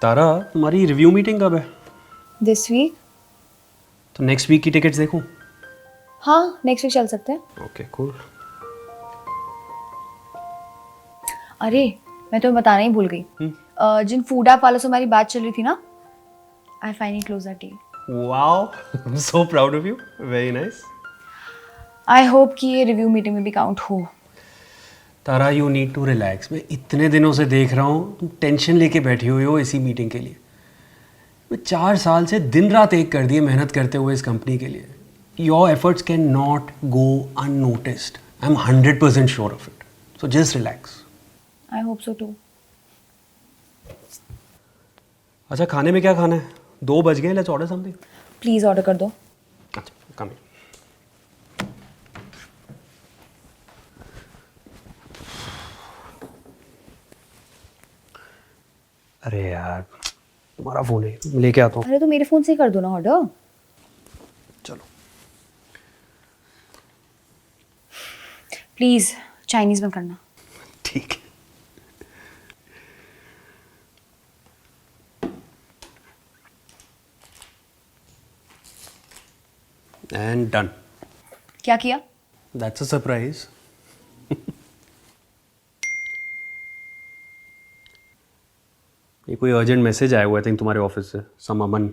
तारा, तुम्हारी review meeting कब है? This week? तो नेक्स्ट वीक की टिकट्स देखूं? हाँ, नेक्स्ट वीक चल सकते हैं। Okay cool. अरे मैं तुम्हें बताना ही भूल गई। जिन फूड ऐप वालों से हमारी बात चल रही थी ना, I finally close that deal. Wow, I am so proud of you, very nice. I hope कि ये रिव्यू मीटिंग में भी काउंट हो। तारा, यू नीड टू रिलैक्स। मैं इतने दिनों से देख रहा हूँ तुम टेंशन लेके बैठी हुई हो इसी मीटिंग के लिए। मैं 4 साल से दिन रात एक कर दिए मेहनत करते हुए इस कंपनी के लिए। Your efforts can not go unnoticed. I am 100% sure of it. So just relax. I hope so too. अच्छा, खाने में क्या खाना है? 2 बज गए, let's order something. Please order कर दो। अच्छा, कम। अरे यार, तुम्हारा फोन है, मैं लेके आता हूँ। अरे तो मेरे फोन से ही कर दो ना ऑर्डर। चलो। प्लीज चाइनीज में करना। ठीक है। And done. क्या किया? That's a surprise. ये कोई अर्जेंट मैसेज आया हुआ है, आई थिंक तुम्हारे ऑफिस से। Some Aman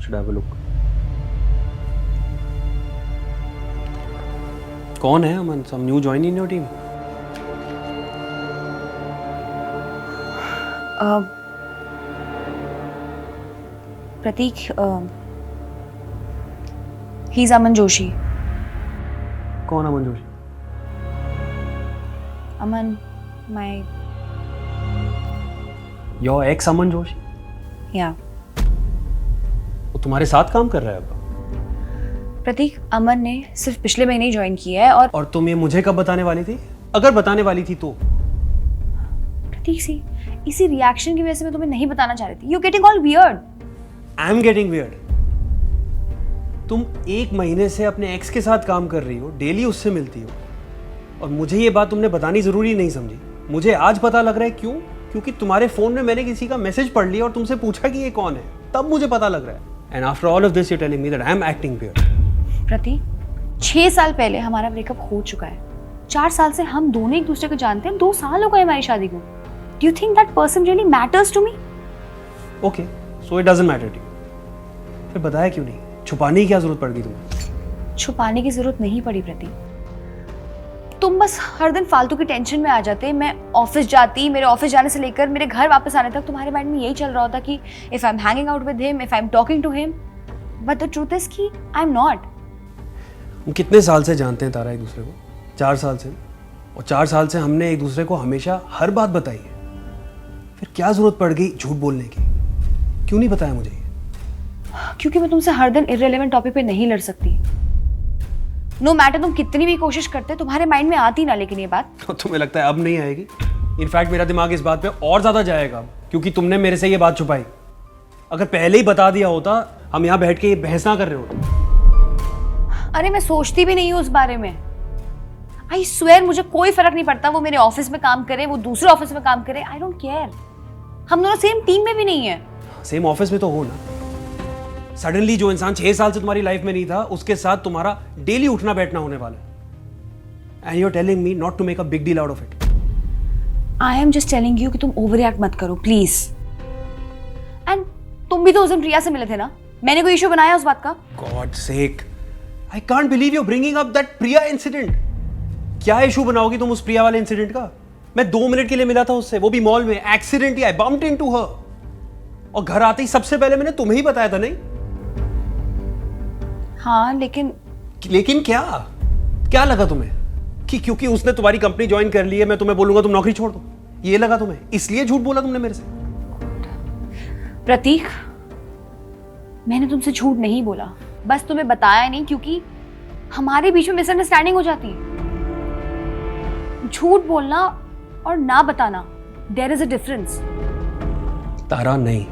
should have a look. कौन है Aman? Some new join in your team? Prateek, he is Aman Joshi. कौन Aman Joshi? Aman, my your ex Aman Joshi? या वो तुम्हारे साथ काम कर रहा है अब? प्रतीक, अमन ने सिर्फ पिछले महीने ही ज्वाइन किया है। और तुम ये मुझे कब बताने वाली थी? अगर बताने वाली थी तो? प्रतीक सी, इसी रिएक्शन की वजह से मैं तुम्हें नहीं बताना चाह रही थी। You getting all weird. I am getting weird. तुम 1 महीने से अपने एक्स के साथ काम कर रही हो, डेली उससे मिलती हो, और मुझे ये बात तुमने बतानी जरूरी नहीं समझी। मुझे आज पता लग रहा है। क्यों? क्योंकि तुम्हारे फोन में मैंने किसी का मैसेज पढ़ लिया और तुमसे पूछा कि ये कौन है, तब मुझे पता लग रहा है। And after all of this you telling me that I am acting weird. Prateek, 6 साल पहले हमारा ब्रेकअप हो चुका है। 4 साल से हम दोनों एक दूसरे को जानते हैं। 2 साल हो गए हमारी शादी को। Do you think that person really matters to me? Okay, so it doesn't matter to you. फिर बताया क्यों नहीं? छुपाने की क्या जरूरत पड़ गई तुम्हें? छुपाने की जरूरत नहीं पड़ी प्रतीक। तुम बस हर दिन फालतू की टेंशन में आ जाते। मैं ऑफिस जाती, मेरे ऑफिस जाने से लेकर मेरे घर वापस आने तक तुम्हारे माइंड में यही चल रहा होता कि if I am hanging out with him, if I am talking to him. But the truth is कि आई एम नॉट। हम कितने साल से जानते हैं तारा एक दूसरे को? 4 साल से। और 4 साल से हमने एक दूसरे को हमेशा हर बात बताई है। फिर क्या जरूरत पड़ गई झूठ बोलने की? क्यों नहीं बताया मुझे ये? क्योंकि मैं तुमसे हर दिन इररिलेवेंट टॉपिक पे नहीं लड़ सकती। नो मैटर तुम कितनी भी कोशिश करते, तुम्हारे माइंड में आती ना लेकिन ये बात। तुम्हें लगता है अब नहीं आएगी? इनफैक्ट मेरा दिमाग इस बात पे और ज्यादा जाएगा क्योंकि तुमने मेरे से ये बात छुपाई। अगर पहले ही बता दिया होता, हम यहाँ बैठ के ये बहस ना कर रहे होते। अरे मैं सोचती भी नहीं हूँ उस बारे में। आई स्वेयर मुझे कोई फर्क नहीं पड़ता वो मेरे ऑफिस में काम करे, वो दूसरे ऑफिस में काम करे। I don't care. हम दोनों सेम टीम में भी नहीं है। सेम ऑफिस में तो हो ना। सडनली जो इंसान 6 साल से तुम्हारी लाइफ में नहीं था, उसके साथ तुम्हारा डेली उठना बैठना होने वाला है। And you are telling me not to make a big deal out of it. I am just telling you कि तुम ओवर रिएक्ट मत करो प्लीज। एंड तुम भी तो उस दिन प्रिया से मिले थे ना? मैंने कोई इशू बनाया उस बात का? God sake, I can't believe you bringing up that Priya incident. क्या इशू बनाओगी तुम उस प्रिया वाले इंसिडेंट का? मैं 2 मिनट के लिए मिला था उससे, वो भी मॉल में। एक्सीडेंटली आई बम्प्ड इनटू हर, और घर आते ही सबसे पहले मैंने तुम्हें ही बताया था। नहीं? हाँ लेकिन क्या क्या लगा तुम्हें कि क्योंकि उसने तुम्हारी कंपनी ज्वाइन कर ली है मैं तुम्हें बोलूंगा तुम नौकरी छोड़ दो? ये लगा तुम्हें? इसलिए झूठ बोला तुमने मेरे से? प्रतीक, मैंने तुमसे झूठ नहीं बोला, बस तुम्हें बताया नहीं क्योंकि हमारे बीच में मिसअंडरस्टैंडिंग हो जाती है। झूठ बोलना और ना बताना, देयर इज अ डिफरेंस। तारा, नहीं,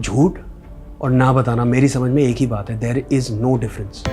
झूठ और ना बताना मेरी समझ में एक ही बात है। There is no difference.